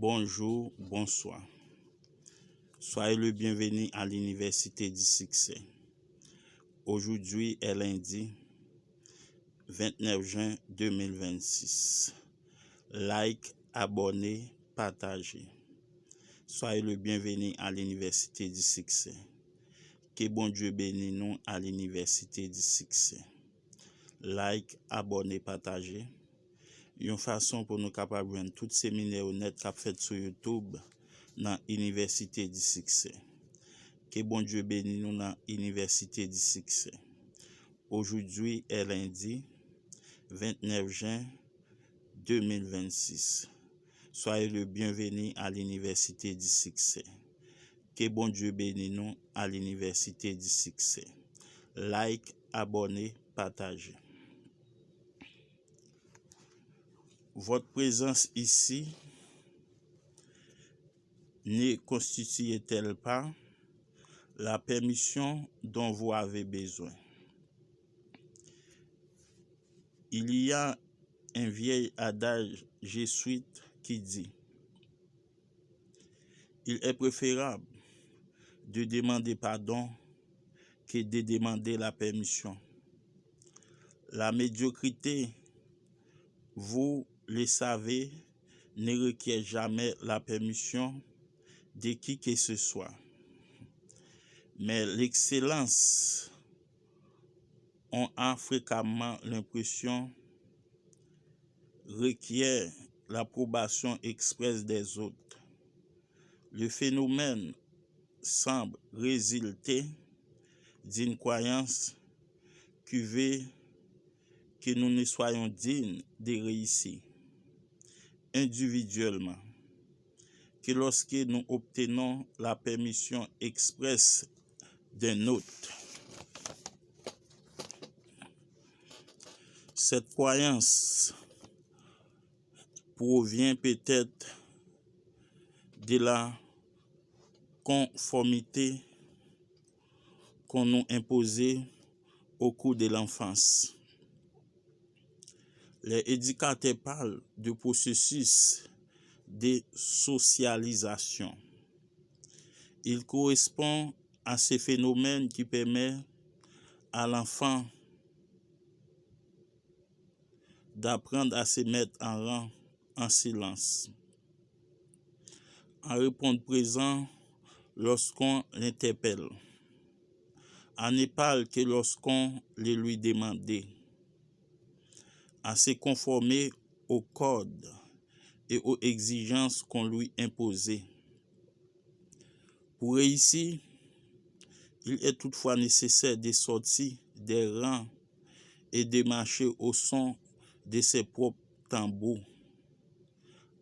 Bonjour, bonsoir. Soyez le bienvenu à l'Université du Succès. Aujourd'hui est lundi 29 juin 2026. Like, abonnez, partagez. Soyez le bienvenu à l'Université du Succès. Que bon Dieu bénisse nous à l'Université du Succès. Like, abonnez, partagez. Une façon pour nous capables de joindre tout séminaire net qu'a fait sur YouTube dans l'Université du Succès. Que bon Dieu bénisse nous dans l'Université du Succès. Aujourd'hui est lundi 29 juin 2026. Soyez le bienvenu à l'Université du Succès. Que bon Dieu bénisse nous à l'Université du Succès. Like, abonnez, partagez. Votre présence ici ne constitue-t-elle pas la permission dont vous avez besoin? Il y a un vieil adage jésuite qui dit: il est préférable de demander pardon que de demander la permission. La médiocrité, vous le savez, ne requiert jamais la permission de qui que ce soit. Mais l'excellence, on a fréquemment l'impression, requiert l'approbation expresse des autres. Le phénomène semble résulter d'une croyance qui veut que nous ne soyons dignes de réussir individuellement, que lorsque nous obtenons la permission expresse d'un autre. Cette croyance provient peut-être de la conformité qu'on nous imposait au cours de l'enfance. Les éducateurs parlent de processus de socialisation. Il correspond à ce phénomène qui permet à l'enfant d'apprendre à se mettre en rang en silence, à répondre présent lorsqu'on l'interpelle, à ne parler que lorsqu'on le lui demande, à se conformer aux codes et aux exigences qu'on lui imposait. Pour réussir, il est toutefois nécessaire de sortir des rangs et de marcher au son de ses propres tambours.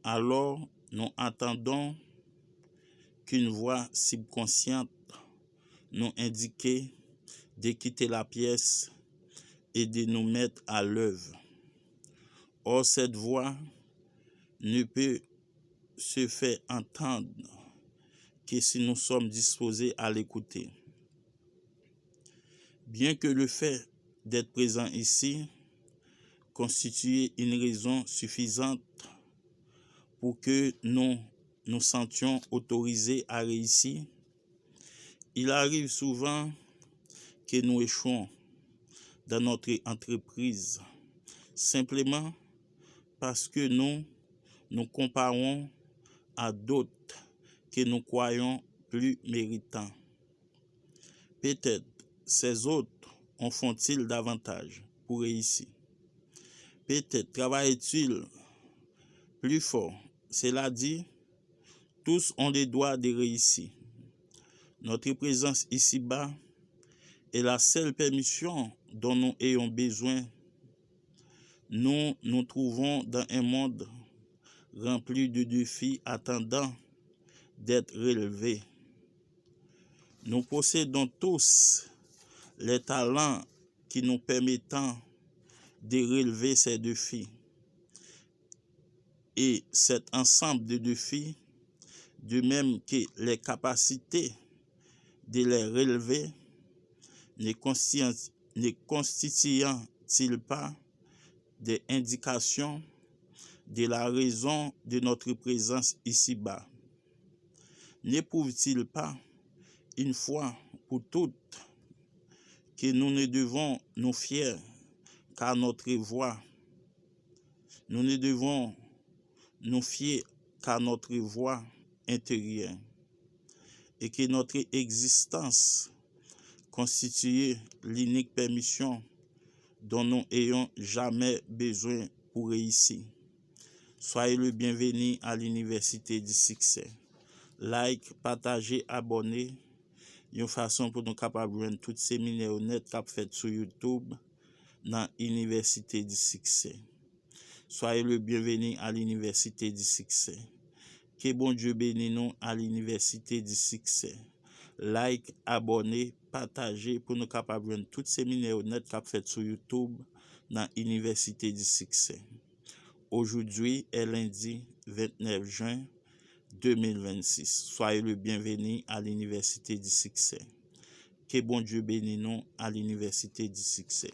Alors, nous attendons qu'une voix subconsciente nous indique de quitter la pièce et de nous mettre à l'œuvre. Or, cette voix ne peut se faire entendre que si nous sommes disposés à l'écouter. Bien que le fait d'être présent ici constitue une raison suffisante pour que nous nous sentions autorisés à réussir, il arrive souvent que nous échouons dans notre entreprise simplement parce que nous nous comparons à d'autres que nous croyons plus méritants. Peut-être ces autres en font-ils davantage pour réussir. Peut-être travaillent-ils plus fort. Cela dit, tous ont le droit de réussir. Notre présence ici-bas est la seule permission dont nous ayons besoin. Nous nous trouvons dans un monde rempli de défis attendant d'être relevés. Nous possédons tous les talents qui nous permettent de relever ces défis. Et cet ensemble de défis, de même que les capacités de les relever, ne constituant-ils pas des indications de la raison de notre présence ici-bas. N'éprouve-t-il pas, une fois pour toutes, que nous ne devons nous fier qu'à notre voix? Nous ne devons nous fier qu'à notre voix intérieure et que notre existence constitue l'unique permission dont nous ayons jamais besoin pour réussir. Soyez le bienvenu à l'Université du Succès. Like, partagez, abonnez. Une façon pour nous capables de joindre tous ces séminaires net qu'a fait sur YouTube dans l'Université du Succès. Soyez le bienvenu à l'Université du Succès. Que bon Dieu bénisse nous à l'Université du Succès. Like, abonnez, partagez pour nous capables de joindre tous ces séminaires net qu'a fait sur YouTube dans l'Université du Succès. Aujourd'hui est lundi 29 juin 2026. Soyez le bienvenu à l'Université du Succès. Que bon Dieu bénisse nous à l'Université du Succès.